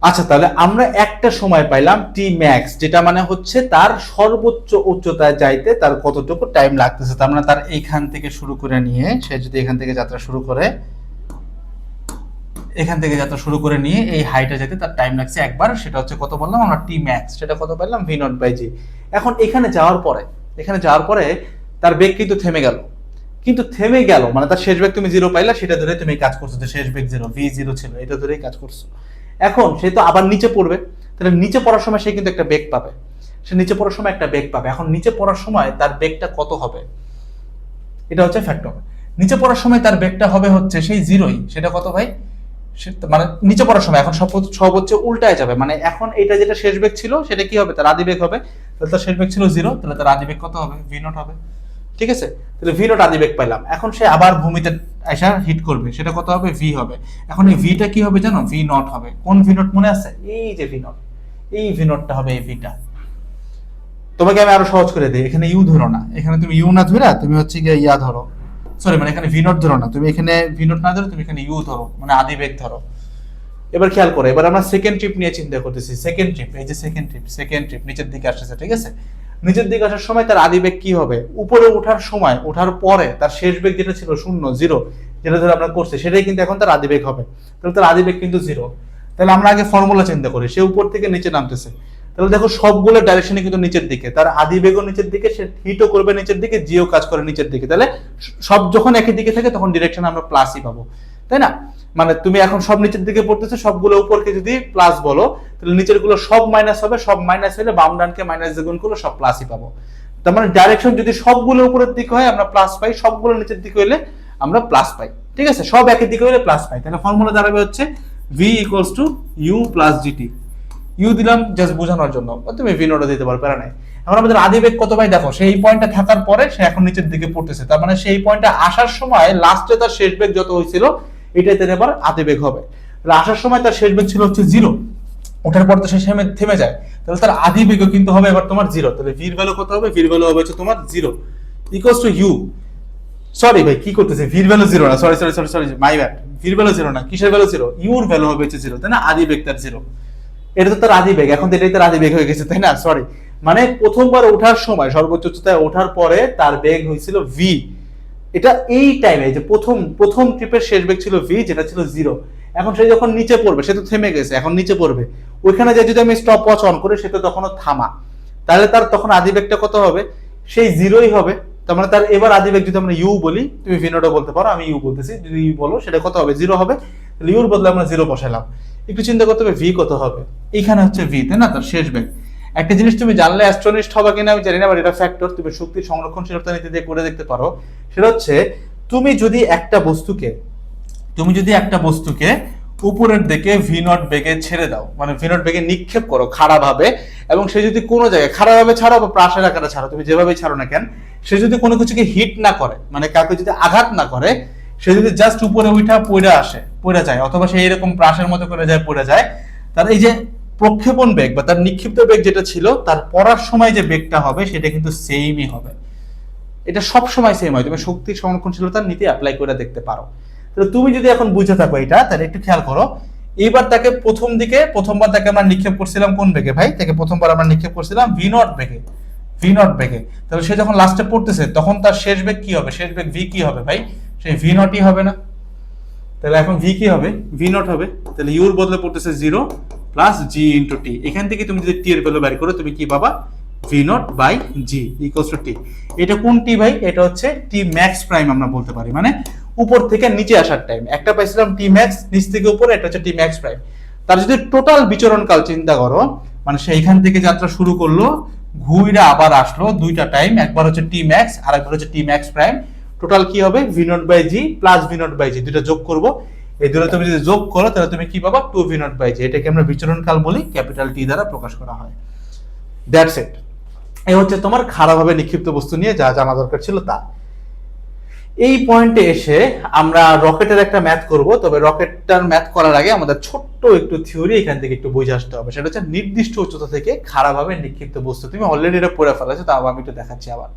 আচ্ছা, তাহলে আমরা একটা সময় পাইলাম টি ম্যাক্স, যেটা মানে হচ্ছে তার সর্বোচ্চ উচ্চতায় যাইতে তার কতটুকু টাইম লাগতেছে। তার মানে তার এইখান থেকে শুরু করে নিয়ে সে যদি এখান থেকে যাত্রা শুরু করে, এখান থেকে যাত্রা শুরু করে নিয়ে এই হাইটে যেতে তার টাইম লাগছে একবার, সেটা হচ্ছে কত বললাম আমরা টি ম্যাক্স, সেটা কত পাইলাম ভি নট বাই জি। এখন এখানে যাওয়ার পরে তার বেগ কিন্তু থেমে গেল, কিন্তু থেমে গেল মানে তার শেষ বেগ তুমি জিরো পাইলা, সেটা ধরে তুমি কাজ করছো, যে শেষ বেগ জিরো, ভি জিরো ছিল, এটা ধরেই কাজ করছো। এখন সে তো আবার নিচে পড়বে, তাহলে নিচে পড়ার সময় সে কিন্তু একটা বেগ পাবে, সে নিচে পড়ার সময় একটা বেগ পাবে। এখন নিচে পড়ার সময় তার বেগটা কত হবে, এটা হচ্ছে ফ্যাক্টর। নিচে পড়ার সময় তার বেগটা হবে হচ্ছে সেই জিরোই, সেটা কত ভাই, মানে নিচে পড়ার সময় এখন সব হচ্ছে উল্টায় যাবে, মানে এখন এটা যেটা শেষ বেগ ছিল সেটা কি হবে, তার আদি বেগ হবে। তাহলে তার শেষ বেগ ছিল জিরো, তাহলে তার আদি বেগ কত হবে, ভি নট হবে। ঠিক আছে, তাহলে ভি নট আদি বেগ পাইলাম। এখন সে আবার ভূমিতে এসে হিট করবে, সেটা কত হবে, ভি হবে। এখন এই ভিটা কি হবে জানো, ভি নট হবে। কোন ভি নট মনে আছে, এই যে ভি নট, এই ভি নটটা হবে এই ভিটা। তোমাকে আমি আরো সহজ করে দিই, এখানে ইউ ধরো না, এখানে তুমি ইউ না ধরে তুমি হচ্ছে গিয়ে ইয়া ধরো, সরি মানে এখানে ভি নট ধরো না, তুমি এখানে ভি নট না ধরো, তুমি এখানে ইউ ধরো, মানে আদি বেগ ধরো। এবার খেয়াল করো, এবার আমরা সেকেন্ড ট্রিপ নিয়ে চিন্তা করতেছি। সেকেন্ড ট্রিপ, এই যে সেকেন্ড ট্রিপ নিচের দিকে আসতেছে, ঠিক আছে। নিচের দিকে আসার সময় তার আদি বেগ কি হবে, উপরে ওঠার সময়, ওঠার পরে তার শেষ বেগ যেটা ছিল শূন্য, জিরো, যেটা ধরে আমরা করছি, সেটাই কিন্তু এখন তার আদি বেগ হবে। তাহলে তার আদি বেগ কিন্তু জিরো। তাহলে আমরা আগে ফর্মুলা চিন্তা করি, সে উপর থেকে নিচে নামতেছে, তাহলে দেখো সবগুলো ডাইরেকশনে কিন্তু নিচের দিকে, তার আদি বেগও নিচের দিকে, সে হিটও করবে নিচের দিকে, জিও কাজ করে নিচের দিকে। তাহলে সব যখন একই দিকে থাকে তখন ডিরেকশন আমরা প্লাসই পাবো, তাই না। মানে তুমি এখন সব নিচের দিকে পড়তেছো, সবগুলো উপরকে যদি প্লাস বলো, তাহলে নিচের গুলো সব মাইনাস হবে, সব মাইনাস হলে বাম ডানকে মাইনাস দিয়ে গুণ করলে সব প্লাসই পাবো। তার মানে ডাইরেকশন যদি সবগুলো উপরের দিকে হয় আমরা প্লাস পাই, সবগুলো নিচের দিকে হইলে আমরা প্লাস পাই, ঠিক আছে। সব একই দিকে হলে প্লাস পাই। তাহলে ফর্মুলা দাঁড়াবে হচ্ছে V equals to U plus GT. U দিলাম জাস্ট বোঝানোর জন্য, তুমি ভি নোটও দিতে পারো, প্যারা নাই। এখন আমাদের আদি বেগ কত ভাই, দেখো সেই পয়েন্টটা থাকার পরে সে এখন নিচের দিকে পড়তেছে, তার মানে সেই পয়েন্টটা আসার সময় লাস্টে তার শেষ বেগ যত হয়েছিল এটাই তার এবার আদি বেগ হবে। তাহলে আসার সময় তার শেষ বেগ ছিল হচ্ছে জিরো, ওঠার পর তো সে থেমে যায়, তাহলে তার আদি বেগও কিন্তু হবে এবার তোমার জিরো। তাহলে ভির ভ্যালু কত হবে, ভির ভ্যালু হবে হচ্ছে তোমার zero equals to U, sorry ভাই কি করতেছে, ভির ভ্যালু জিরো না, সরি মাই ব্যাড, ভির ভ্যালু জিরো না, কিসের ভ্যালু জিরো, ইউর ভ্যালু হবে হচ্ছে জিরো, তাই না। আদি বেগ তার জিরো, এটা তো তার আদি বেগ, এখন তো এটাই তার আদি বেগ হয়ে গেছে, তাই না। সরি, মানে প্রথমবার ওঠার সময় সর্বোচ্চ উচ্চতায় ওঠার পরে তার বেগ হয়েছিল ভি, এটা এই টাইমে যে প্রথম ট্রিপের শেষ বেগ ছিল ভি, যেটা ছিল জিরো। এখন সে যখন নিচে পড়বে, সে তো থেমে গেছে, এখন নিচে পড়বে, ওইখানে যে যদি আমি স্টপ ওয়াচ অন করি, সে তো তখনও থামা, তাহলে তার তখন আদি বেগটা কত হবে, সেই জিরোই হবে। তার মানে তার এবার আদি বেগ যদি আমরা ইউ বলি, তুমি ভিনোটা বলতে পারো, আমি ইউ বলতেছি, যদি ইউ বলো সেটা কত হবে, জিরো হবে। তাহলে ইউর বদলে আমরা জিরো বসালাম। একটু চিন্তা করতে হবে ভি কত হবে, এইখানে হচ্ছে ভি, তাই না, তার শেষ বেগ। একটা জিনিস তুমি জানলে অ্যাস্ট্রোনিস্ট হবে কিনা আমি জানি না, বাট এটা ফ্যাক্টর, তুমি শক্তির সংরক্ষণশীলতা নীতি দিয়ে করে দেখতে পারো। সেটা হচ্ছে তুমি যদি একটা বস্তুকে উপরের দিকে ভি নট বেগে ছেড়ে দাও, মানে ভি নট বেগে নিক্ষেপ করো খাড়া ভাবে, এবং সে যদি কোনো জায়গায় খাড়া ভাবে ছাড়ো বা প্রাসের আকারে ছাড়ো, তুমি যেভাবে ছাড়ো না কেন, সে যদি কোনো কিছুকে হিট না করে, মানে কাউকে যদি আঘাত না করে, সে যদি জাস্ট উপরে উঠা পড়ে যায়, অথবা সে এরকম প্রাসের মতো করে যায়, পড়ে যায়, তার এই যে প্রক্ষেপণ বেগ বা তার নিক্ষিপ্ত বেগ যেটা ছিল, তার পড়ার সময় যে বেগটা হবে সেটা কিন্তু সেমই হবে। এটা সব সময় সেম হয়, তুমি শক্তি সংরক্ষণশীলতার নীতি অ্যাপ্লাই করে দেখতে পারো। তাহলে তুমি যদি এখন বুঝে থাকো এটা, তাহলে একটু খেয়াল করো। এইবার তাকে প্রথমবার তাকে আমরা নিক্ষেপ করছিলাম কোন বেগে ভাই, তাকে প্রথমবার আমরা নিক্ষেপ করছিলাম ভি নট বেগে। তাহলে সে যখন লাস্টে পড়তেছে তখন তার শেষ বেগ কি হবে, শেষ বেগ ভি কি হবে ভাই, সেই ভি নটই হবে না। তাহলে এখন ভি কি হবে, ভি নট হবে। তাহলে ইউর বদলে পড়তেছে জিরো প্লাস জি ইন্টু টি। এখান থেকে তুমি যদি টি এর ভ্যালু বের করো, তুমি কি পাবা, V nought by G equals to T. এটা কোন টি ভাই, এটা হচ্ছে টি ম্যাক্স প্রাইম আমরা বলতে পারি, মানে উপর থেকে নিচে আসার টাইম। একটা পাইছিলাম টি ম্যাক্স নিচ থেকে উপরে, এটা হচ্ছে টি ম্যাক্স প্রাইম। তার যদি টোটাল বিচরণ কাল চিন্তা করো, মানে সে এখান থেকে যাত্রা শুরু করলো, ঘুইরা আবার আসলো, দুইটা টাইম, একবার হচ্ছে টি ম্যাক্স আর একবার হচ্ছে টি ম্যাক্স প্রাইম। টোটাল কি হবে, V nought by G plus V nought by G, দুটো যোগ করবো। এই দুটো তুমি যদি যোগ করো তাহলে তুমি কি পাবা, টু ভি নট বাই জি। এটাকে আমরা বিচরণ কাল বলি, ক্যাপিটাল টি দ্বারা প্রকাশ করা হয়। That's it. এই হচ্ছে তোমার খারাপভাবে নিক্ষিপ্ত বস্তু নিয়ে যা জানা দরকার ছিল তা। এই পয়েন্টে এসে আমরা রকেটের একটা ম্যাথ করব, তবে রকেটটার ম্যাথ করার আগে আমাদের ছোট্ট একটু থিওরি এখান থেকে একটু বুঝে আসতে হবে। সেটা হচ্ছে নির্দিষ্ট উচ্চতা থেকে খারাপভাবে নিক্ষিপ্ত বস্তু। তুমি অলরেডি এটা পড়ে ফেলেছো, তাও আমি একটু দেখাচ্ছি আবার।